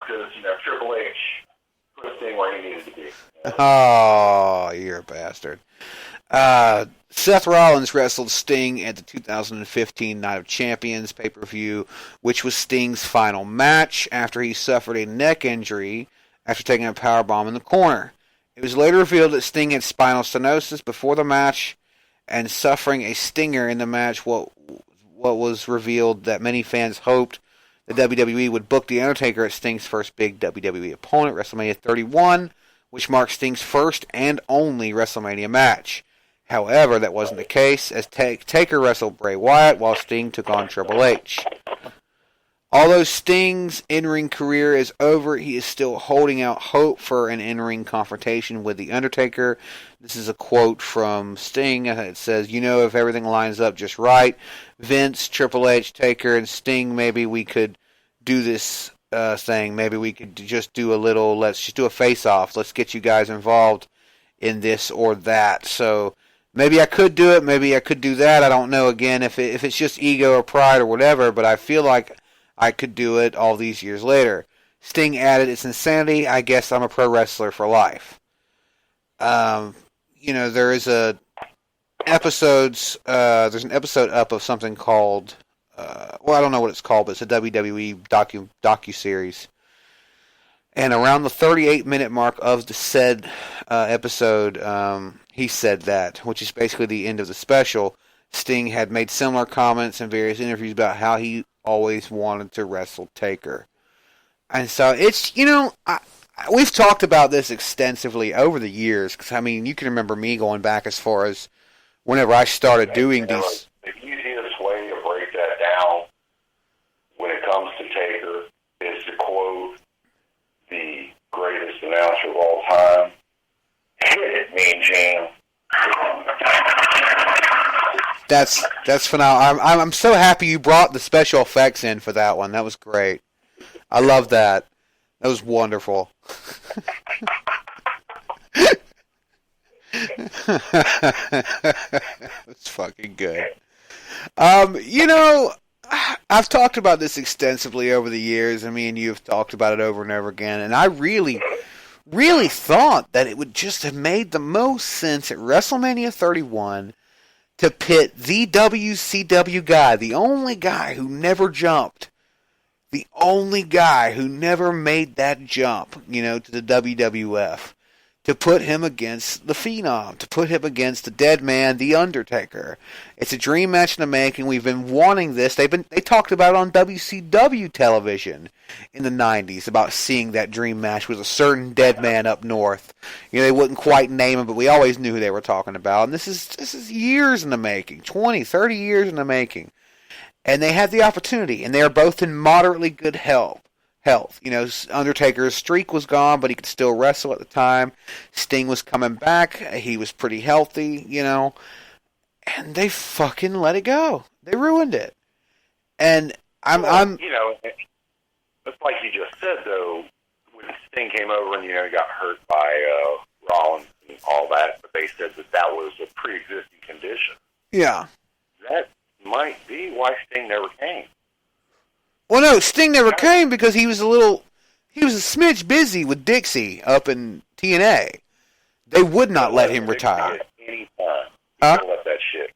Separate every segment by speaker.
Speaker 1: because, Triple H put Sting where he needed to be.
Speaker 2: Oh, you're a bastard. Seth Rollins wrestled Sting at the 2015 Night of Champions pay-per-view, which was Sting's final match after he suffered a neck injury after taking a powerbomb in the corner. It was later revealed that Sting had spinal stenosis before the match and suffering a stinger in the match. What was revealed that many fans hoped the WWE would book The Undertaker as Sting's first big WWE opponent, WrestleMania 31, which marked Sting's first and only WrestleMania match. However, that wasn't the case, as Taker wrestled Bray Wyatt while Sting took on Triple H. Although Sting's in-ring career is over, he is still holding out hope for an in-ring confrontation with The Undertaker. This is a quote from Sting. It says, if everything lines up just right, Vince, Triple H, Taker, and Sting, maybe we could do this thing. Maybe we could just do let's just do a face-off. Let's get you guys involved in this or that. So maybe I could do it. Maybe I could do that. I don't know, again, if it's just ego or pride or whatever, but I feel like I could do it all these years later. Sting added, it's insanity. I guess I'm a pro wrestler for life. There is there's an episode up of something called, I don't know what it's called, but it's a WWE docu-series. And around the 38-minute mark of the said episode, he said that, which is basically the end of the special. Sting had made similar comments in various interviews about how he always wanted to wrestle Taker. And so it's, we've talked about this extensively over the years, because, you can remember me going back as far as whenever I started doing these.
Speaker 1: The easiest way to break that down when it comes to Taker is to quote the greatest announcer of all time, "Hit it, Mean Gene."
Speaker 2: That's phenomenal. I'm so happy you brought the special effects in for that one. That was great. I love that. That was wonderful. It's fucking good. I've talked about this extensively over the years. Me and you have talked about it over and over again, and I really, really thought that it would just have made the most sense at WrestleMania 31 to pit the WCW guy, the only guy who never jumped, the only guy who never made that jump, to the WWF, to put him against the Phenom, to put him against the dead man, The Undertaker. It's a dream match in the making. We've been wanting this. They talked about it on WCW television in the 90s, about seeing that dream match with a certain dead man up north. They wouldn't quite name him, but we always knew who they were talking about. And this is years in the making, 20, 30 years in the making. And they had the opportunity, and they are both in moderately good health. Undertaker's streak was gone, but he could still wrestle at the time. Sting was coming back. He was pretty healthy, and they fucking let it go. They ruined it. And I'm
Speaker 1: it's like you just said, though, when Sting came over and, he got hurt by Rollins and all that, but they said that was a pre-existing condition.
Speaker 2: Yeah.
Speaker 1: That might be why Sting never came.
Speaker 2: Well, no, Sting never came because he was a smidge busy with Dixie up in TNA. They would not let him retire.
Speaker 1: At any time. He could have left that shit.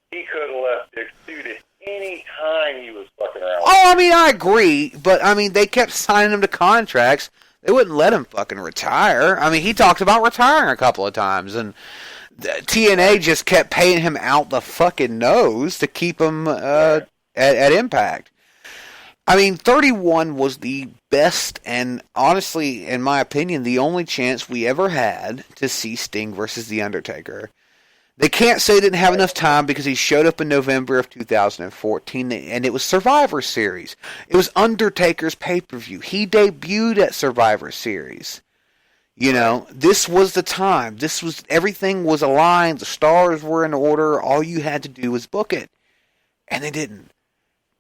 Speaker 1: He could have left Dixie at any time he was fucking around.
Speaker 2: Oh, I agree, but, they kept signing him to contracts. They wouldn't let him fucking retire. He talked about retiring a couple of times, and TNA just kept paying him out the fucking nose to keep him at Impact. 31 was the best and, honestly, in my opinion, the only chance we ever had to see Sting versus The Undertaker. They can't say they didn't have enough time because he showed up in November of 2014, and it was Survivor Series. It was Undertaker's pay-per-view. He debuted at Survivor Series. This was the time. Everything was aligned. The stars were in order. All you had to do was book it. And they didn't.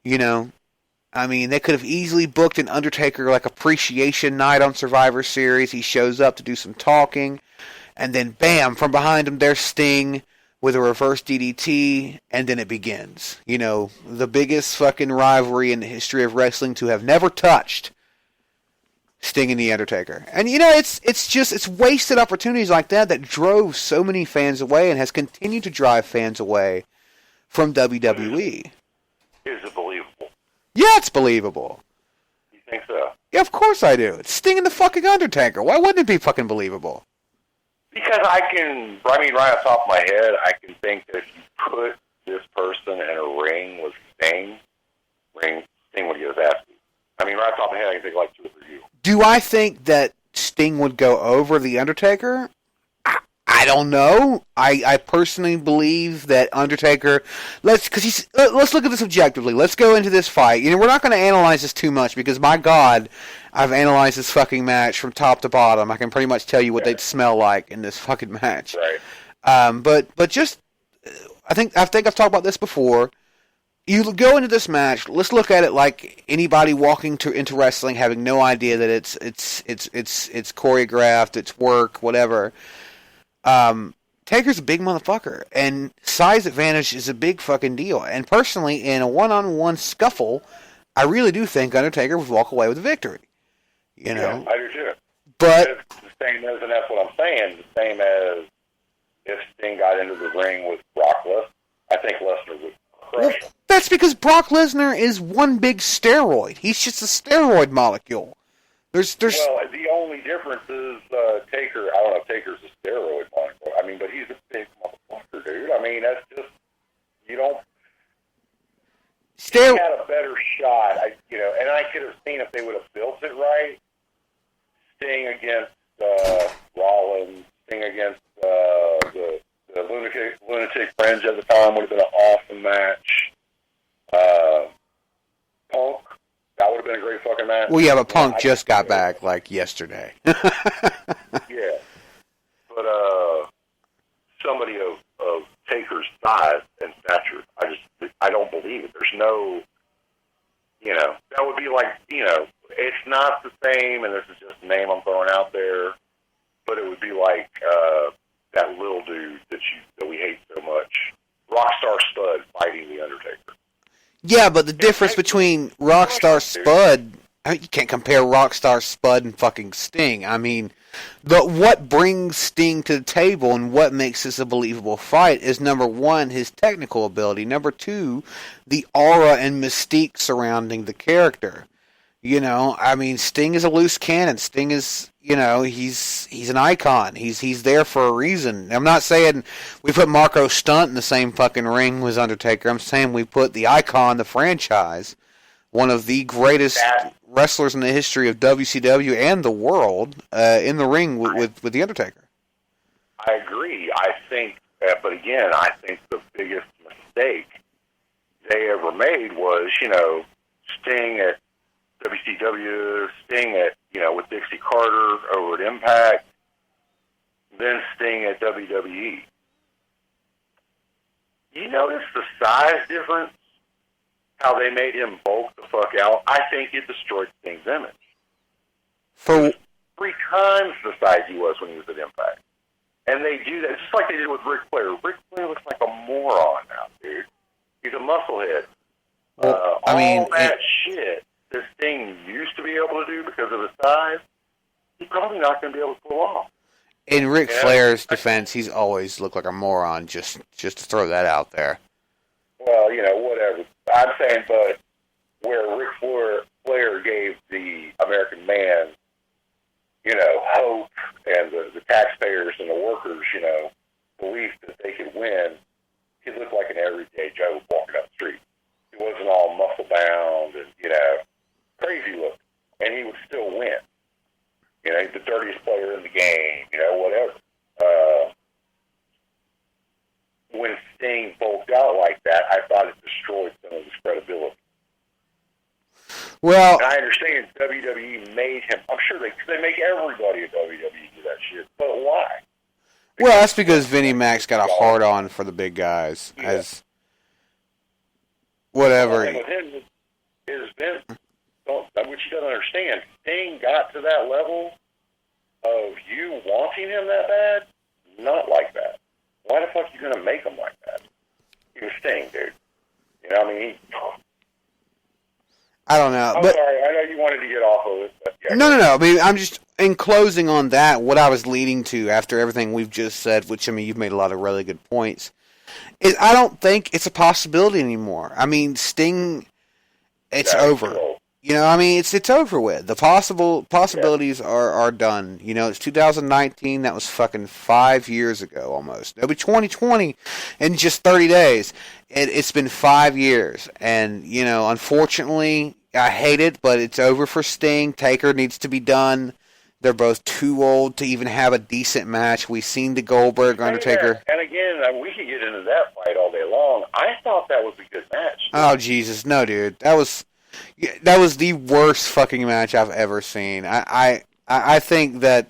Speaker 2: They could have easily booked an Undertaker appreciation night on Survivor Series. He shows up to do some talking, and then bam, from behind him there's Sting with a reverse DDT, and then it begins. The biggest fucking rivalry in the history of wrestling to have never touched Sting and The Undertaker. And, it's wasted opportunities like that drove so many fans away and has continued to drive fans away from WWE.
Speaker 1: Is it believable?
Speaker 2: Yeah, it's believable.
Speaker 1: You think so?
Speaker 2: Yeah, of course I do. It's Sting and the fucking Undertaker. Why wouldn't it be fucking believable?
Speaker 1: Because right off the top of my head, I can think that if you put this person in a ring with Sting would get his ass beat. I mean, right off the top of my head, I can think like 2 or 3 people.
Speaker 2: Do I think that Sting would go over The Undertaker? I don't know. I personally believe that Undertaker. Let's look at this objectively. Let's go into this fight. We're not going to analyze this too much because, my God, I've analyzed this fucking match from top to bottom. I can pretty much tell you what they'd smell like in this fucking match.
Speaker 1: Right.
Speaker 2: But just, I think I've talked about this before. You go into this match. Let's look at it like anybody walking into wrestling, having no idea that it's choreographed, it's work, whatever. Taker's a big motherfucker, and size advantage is a big fucking deal. And personally, in a one-on-one scuffle, I really do think Undertaker would walk away with a victory.
Speaker 1: Yeah, I do too.
Speaker 2: But
Speaker 1: it's the same as, and that's what I'm saying, the same as if Sting got into the ring with Brock Lesnar, I think Lesnar would crush him.
Speaker 2: That's because Brock Lesnar is one big steroid. He's just a steroid molecule. There's.
Speaker 1: Well, the only difference is Taker. I don't know if Taker's a steroid molecule. I mean, but he's a big motherfucker, dude. I mean, that's just you don't. He had a better shot, and I could have seen if they would have built it right. Sting against Rollins, Sting against the Lunatic Fringe at the time would have been an awesome match. Punk, that would have been a great fucking match.
Speaker 2: Well, yeah, but Punk just got back like yesterday.
Speaker 1: Yeah, but somebody of Taker's size and stature, I don't believe it. There's no, that would be like, it's not the same, and this is just a name I'm throwing out there, but it would be like that little dude that we hate so much, Rockstar Spud fighting The Undertaker.
Speaker 2: Yeah, but the difference between Rockstar Spud, you can't compare Rockstar Spud and fucking Sting. I mean, what brings Sting to the table and what makes this a believable fight is, number one, his technical ability. Number two, the aura and mystique surrounding the character. I mean, Sting is a loose cannon. Sting is, he's an icon. He's there for a reason. I'm not saying we put Marco Stunt in the same fucking ring with Undertaker. I'm saying we put the icon, the franchise, one of the greatest wrestlers in the history of WCW and the world, in the ring with the Undertaker.
Speaker 1: I agree. I think, but again, I think the biggest mistake they ever made was, Sting at WCW, Sting at, with Dixie Carter over at Impact, then Sting at WWE. You notice the size difference? How they made him bulk the fuck out? I think it destroyed Sting's image.
Speaker 2: For
Speaker 1: 3 times the size he was when he was at Impact. And they do that, just like they did with Ric Flair. Ric Flair looks like a moron now, dude. He's a musclehead.
Speaker 2: Well,
Speaker 1: all that shit this Sting used to be able to do because of his size, he's probably not going to be able to pull off.
Speaker 2: In Ric Flair's defense, he's always looked like a moron, just to throw that out there.
Speaker 1: Well, whatever. I'm saying, but where Ric Flair gave the American man, hope, and the taxpayers and the workers, belief that they could win, he looked like an everyday Joe walking up the street. He wasn't all muscle-bound and, crazy looking. And he would still win. He's the dirtiest player in the game, whatever. When Sting bulked out like that, I thought it destroyed some of his credibility.
Speaker 2: Well,
Speaker 1: and I understand WWE made him. I'm sure they make everybody at WWE do that shit. But why?
Speaker 2: Well, that's because Vinnie Mac's got a hard-on for the big guys.
Speaker 1: Yeah.
Speaker 2: As whatever.
Speaker 1: Well, with him is Vince, which you don't understand. Sting got to that level of you wanting him that bad? Not like that. Why the fuck are you going to make him like that? He was Sting, dude.
Speaker 2: I don't know.
Speaker 1: I'm
Speaker 2: but
Speaker 1: sorry. I know you wanted to get off of it. But yeah,
Speaker 2: no. I mean, I'm just, in closing on that, what I was leading to after everything we've just said, which, I mean, you've made a lot of really good points, is I don't think it's a possibility anymore. I mean, Sting, it's over. You know, I mean, it's over with. The possibilities are done. You know, it's 2019. That was fucking 5 years ago almost. It'll be 2020 in just 30 days. It's been 5 years. And, you know, unfortunately, I hate it, but it's over for Sting. Taker needs to be done. They're both too old to even have a decent match. We've seen the Goldberg Undertaker.
Speaker 1: And again, we could get into that fight all day long. I thought that was a good match.
Speaker 2: Oh, Jesus. No, dude. That was the worst fucking match I've ever seen. I think that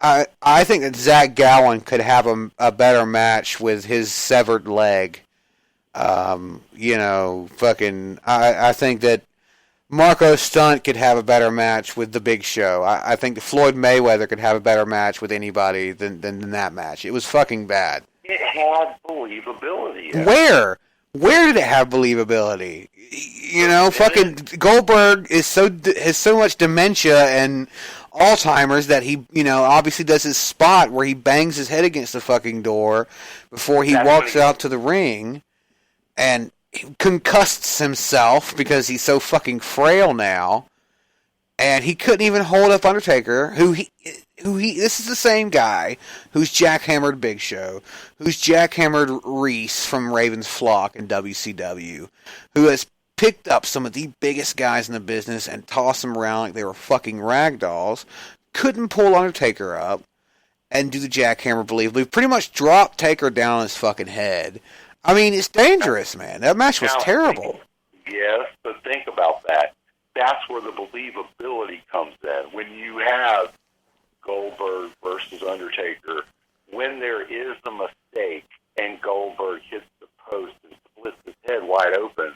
Speaker 2: I think that Zach Gowen could have a better match with his severed leg. You know, fucking. I think that Marco Stunt could have a better match with the Big Show. I think that Floyd Mayweather could have a better match with anybody than that match. It was fucking bad.
Speaker 1: It had believability.
Speaker 2: Where did it have believability? You know, fucking Goldberg has so much dementia and Alzheimer's that he, you know, obviously does his spot where he bangs his head against the fucking door before he walks out to the ring, and he concusses himself because he's so fucking frail now, and he couldn't even hold up Undertaker, who he this is the same guy who's jackhammered Big Show, who's jackhammered Reese from Raven's Flock in WCW, who has picked up some of the biggest guys in the business and tossed them around like they were fucking ragdolls, couldn't pull Undertaker up and do the jackhammer believably, pretty much dropped Taker down on his fucking head. I mean, it's dangerous, man. That match was terrible.
Speaker 1: Yes, but think about that. That's where the believability comes in. When you have Goldberg versus Undertaker, when there is a mistake and Goldberg hits the post and splits his head wide open,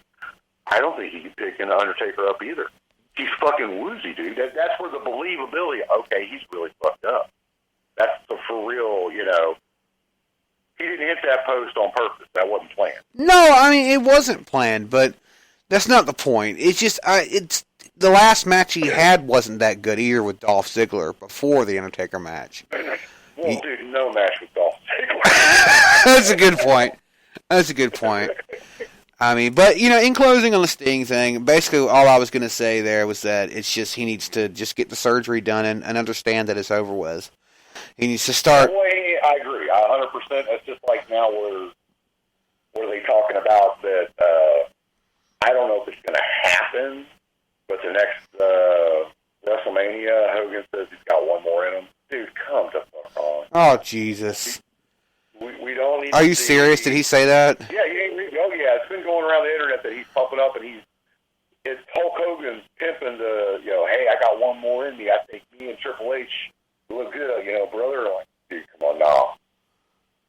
Speaker 1: I don't think he can pick an Undertaker up either. He's fucking woozy, dude. That's where the believability, okay, he's really fucked up. That's the for real, you know. He didn't hit that post on purpose. That wasn't planned.
Speaker 2: No, I mean, it wasn't planned, but that's not the point. It's just, it's the last match he had wasn't that good either with Dolph Ziggler before the Undertaker match.
Speaker 1: Well, dude, no match with Dolph Ziggler.
Speaker 2: That's a good point. That's a good point. I mean, but, you know, in closing on the Sting thing, basically all I was going to say there was that it's just he needs to just get the surgery done and understand that it's over with. He needs to start.
Speaker 1: I agree. 100%. It's just like now where they talking about that, I don't know if it's going to happen, but the next WrestleMania, Hogan says he's got one more in him. Dude, come to fuck on.
Speaker 2: Oh, Jesus.
Speaker 1: We don't need.
Speaker 2: Are you serious? Did he say that?
Speaker 1: Yeah, it's been going around the internet that he's pumping up, and it's Hulk Hogan's pimping the, you know, hey, I got one more in me. I think me and Triple H look good, you know, brother. Like, dude, come on now.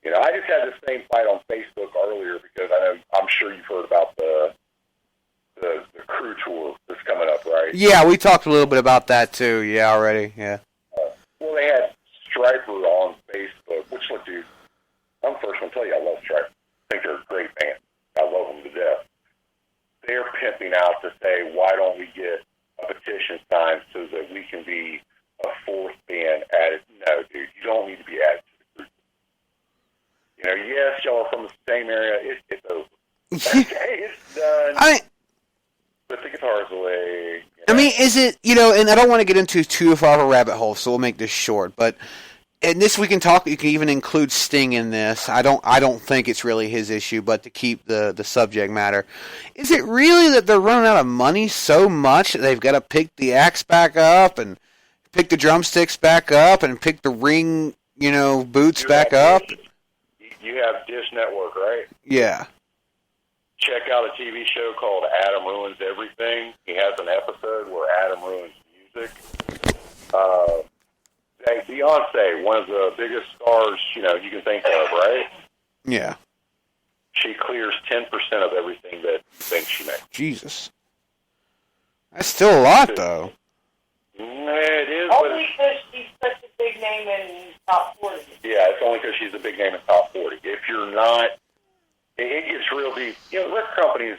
Speaker 1: You know, I just had the same fight on Facebook earlier because I'm sure you've heard about the crew tour that's coming up, right?
Speaker 2: Yeah, we talked a little bit about that too. Yeah, already. Yeah.
Speaker 1: Well, they had Striper on Facebook, which, look, dude, I'm the first one to tell you I love Striper. I think they're a great band. I love them to death. They're pimping out to say, why don't we get a petition signed so that we can be a fourth band added? No, dude, you don't need to be added to the group. You know, yes, y'all are from the same area. It's over. Okay, it's done. Put the guitars away. You know?
Speaker 2: I mean, is it, you know, and I don't want to get into too far of a rabbit hole, so we'll make this short, but in this we can talk, you can even include Sting in this. I don't think it's really his issue, but to keep the subject matter. Is it really that they're running out of money so much that they've got to pick the axe back up and pick the drumsticks back up and pick the ring, you know, boots back up?
Speaker 1: You have Dish Network, right?
Speaker 2: Yeah.
Speaker 1: Check out a TV show called Adam Ruins Everything. He has an episode where Adam ruins music. Beyonce, one of the biggest stars, you know, you can think of, right?
Speaker 2: Yeah.
Speaker 1: She clears 10% of everything that you think she makes.
Speaker 2: Jesus. That's still a lot, though.
Speaker 1: It is.
Speaker 3: Only because she's such a big name in top 40.
Speaker 1: Yeah, it's only because she's a big name in top 40. If you're not, it gets real deep. You know, record companies,